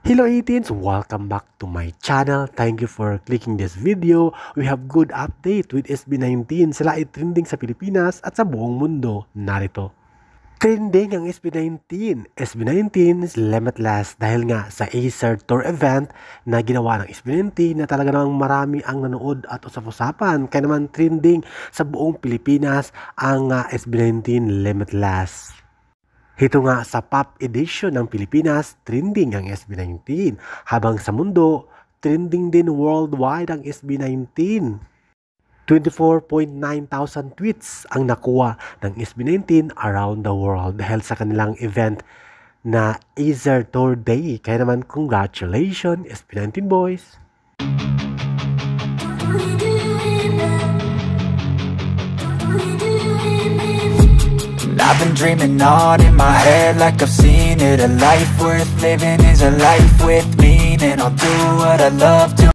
Hello 18s! Welcome back to my channel. Thank you for clicking this video. We have good update with SB19. Sila ay trending sa Pilipinas at sa buong mundo. Narito. Trending ang SB19. SB19 is limitless dahil nga sa Acer Tour event na ginawa ng SB19 na talaga namang marami ang nanood at usap-usapan. Kaya naman trending sa buong Pilipinas ang SB19 limitless. Ito nga sa pop edition ng Pilipinas, trending ang SB19. Habang sa mundo, trending din worldwide ang SB19. 24.9 thousand tweets ang nakuha ng SB19 around the world dahil sa kanilang event na Acer Tour Day. Kaya naman, congratulations SB19 boys! I've been dreaming on in my head like I've seen it. A life worth living is a life with meaning. I'll do what I love to